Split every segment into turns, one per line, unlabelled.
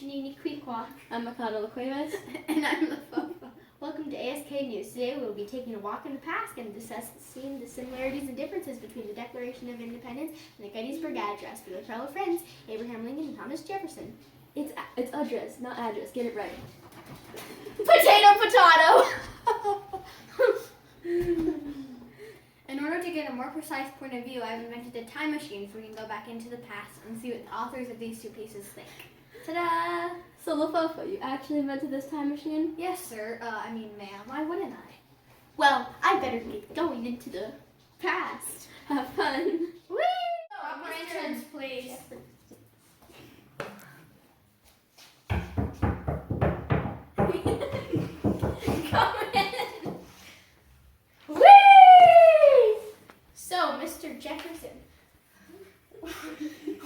Nini Kwikwa.
I'm Makana Cuevas.
And I'm LaFofa. Welcome to ASK News. Today we'll be taking a walk in the past and discussing the similarities and differences between the Declaration of Independence and the Gettysburg Address with our fellow friends, Abraham Lincoln and Thomas Jefferson.
It's address, not address. Get it right.
Potato. In order to get a more precise point of view, I've invented a time machine so we can go back into the past and see what the authors of these two pieces think. Ta-da!
So LaFofa, you actually invented this time machine?
Yes, sir. Ma'am, why wouldn't I?
Well, I better get going into the past. Have fun.
Whee! Proper entrance, please. Come in. Whee! So, Mr. Jefferson,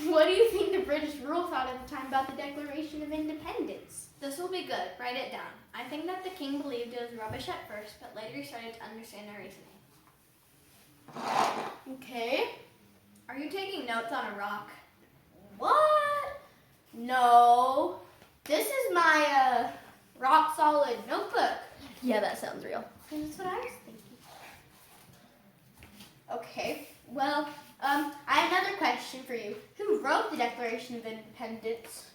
what do you think the British rule thought at the time about the Declaration of Independence? This will be good. Write it down. I think that the king believed it was rubbish at first, but later started to understand their reasoning. Okay. Are you taking notes on a rock? What? No. This is my rock solid notebook.
Yeah, that sounds real.
That's what I was thinking. Okay. Well, I have another question for you. Who wrote the Declaration of Independence?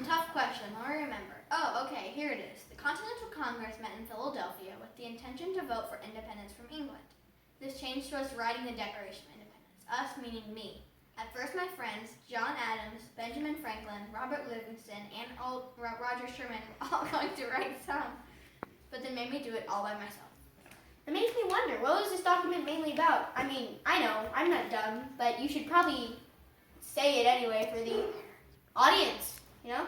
Tough question. I'll remember. Oh, okay, here it is. The Continental Congress met in Philadelphia with the intention to vote for independence from England. This changed to us writing the Declaration of Independence. Us meaning me. At first, my friends, John Adams, Benjamin Franklin, Robert Livingston, and Roger Sherman were all going to write some, but they made me do it all by myself. It makes me wonder, what was this document mainly about? I mean, I know, I'm not dumb, but you should probably say it anyway for the audience, you know?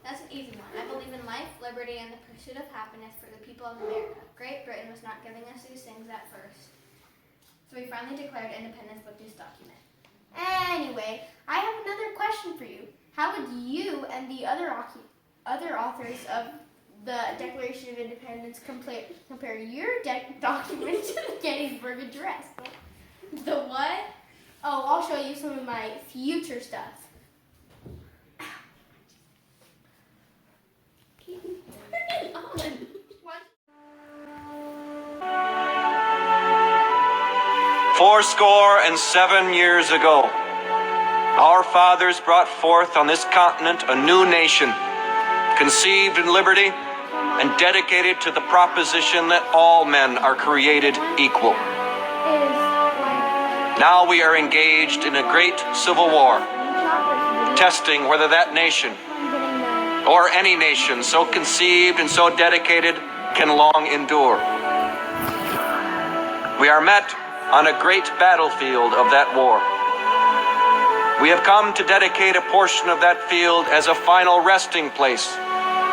That's an easy one. I believe in life, liberty, and the pursuit of happiness for the people of America. Great Britain was not giving us these things at first, so we finally declared independence with this document. Anyway, I have another question for you. How would you and the other authors of the Declaration of Independence compare your document to the Gettysburg Address? The what? Oh, I'll show you some of my future stuff.
Fourscore and 7 years ago, our fathers brought forth on this continent a new nation, conceived in liberty and dedicated to the proposition that all men are created equal. Now we are engaged in a great civil war, testing whether that nation, or any nation so conceived and so dedicated, can long endure. We are met on a great battlefield of that war. We have come to dedicate a portion of that field as a final resting place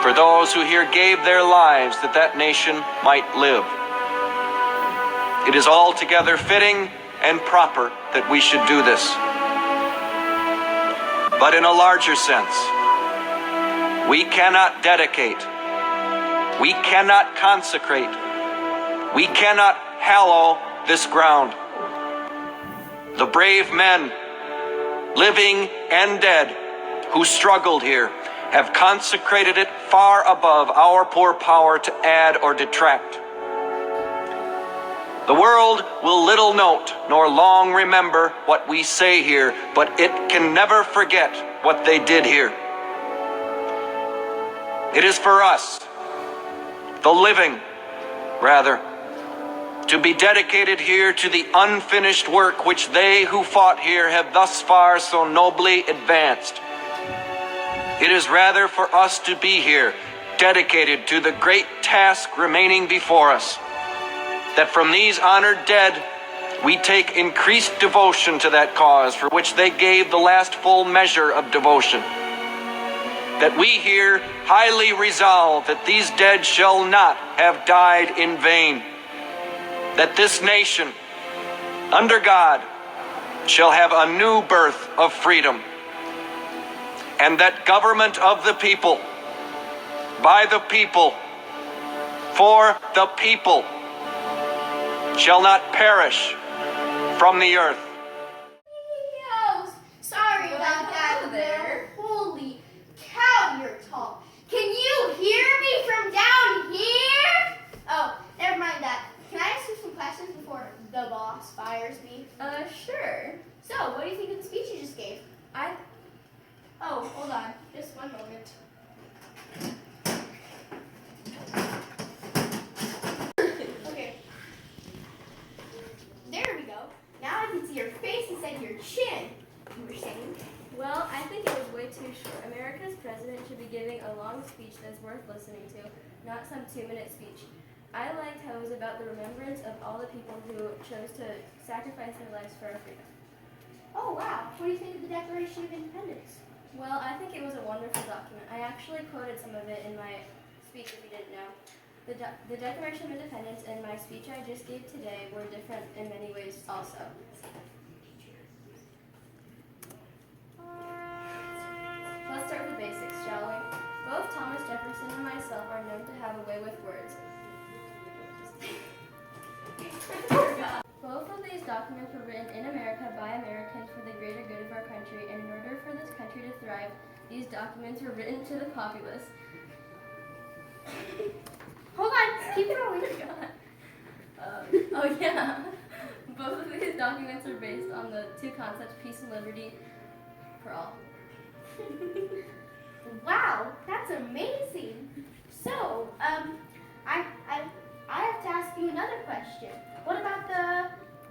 for those who here gave their lives that that nation might live. It is altogether fitting and proper that we should do this. But in a larger sense, we cannot dedicate, we cannot consecrate, we cannot hallow this ground. The brave men, living and dead, who struggled here, have consecrated it far above our poor power to add or detract. The world will little note nor long remember what we say here, but it can never forget what they did here. It is for us, the living, rather, to be dedicated here to the unfinished work which they who fought here have thus far so nobly advanced. It is rather for us to be here, dedicated to the great task remaining before us, that from these honored dead we take increased devotion to that cause for which they gave the last full measure of devotion. That we here highly resolve that these dead shall not have died in vain. That this nation, under God, shall have a new birth of freedom. And that government of the people, by the people, for the people, shall not perish from the earth.
So
president should be giving a long speech that's worth listening to, not some 2-minute speech. I liked how it was about the remembrance of all the people who chose to sacrifice their lives for our freedom.
Oh wow, what do you think of the Declaration of Independence?
Well, I think it was a wonderful document. I actually quoted some of it in my speech, if you didn't know. The Declaration of Independence and my speech I just gave today were different in many ways also. Let's start with the basics, shall we? Both Thomas Jefferson and myself are known to have a way with words. Both of these documents were written in America by Americans for the greater good of our country, and in order for this country to thrive, these documents were written to the populace.
Hold on, keep going.
Oh yeah. Both of these documents are based on the two concepts, peace and liberty for all.
Wow, that's amazing. So, I have to ask you another question. What about the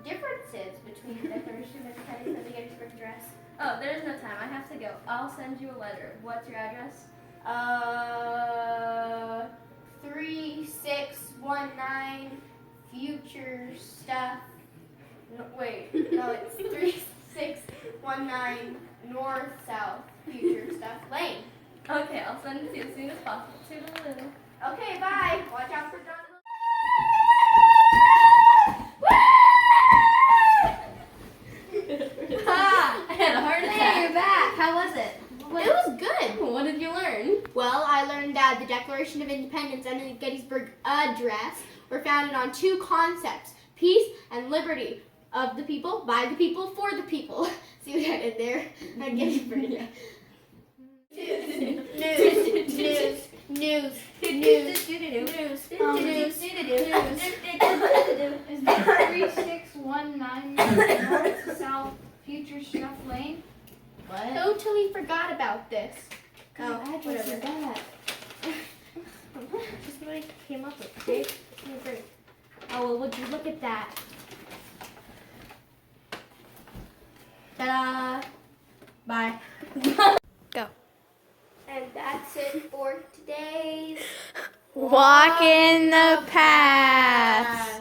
differences between the Declaration of Independence and the Gettysburg Address?
Oh, there's no time. I have to go. I'll send you a letter. What's your address?
3619 future stuff. No, wait, no, it's 3619 north south future stuff lane.
Okay, I'll send it to you as soon as possible. Toodaloo.
Okay, bye. Watch out for Jonathan.
I had a heart
Hey,
attack.
you're back. How was it?
It was good.
What did you learn?
Well, I learned that the Declaration of Independence and the Gettysburg Address were founded on two concepts: peace and liberty, of the people, by the people, for the people. See what I did there? At Gettysburg. News.
Is that 3619 north south future stuff lane? What?
Totally forgot about this.
Oh,
Whatever.
that?
Just what I came up with. Okay? Give me a break. Oh, well, would you look at that? Ta-da! Bye.
Go.
And that's it for today's
Walk in the past.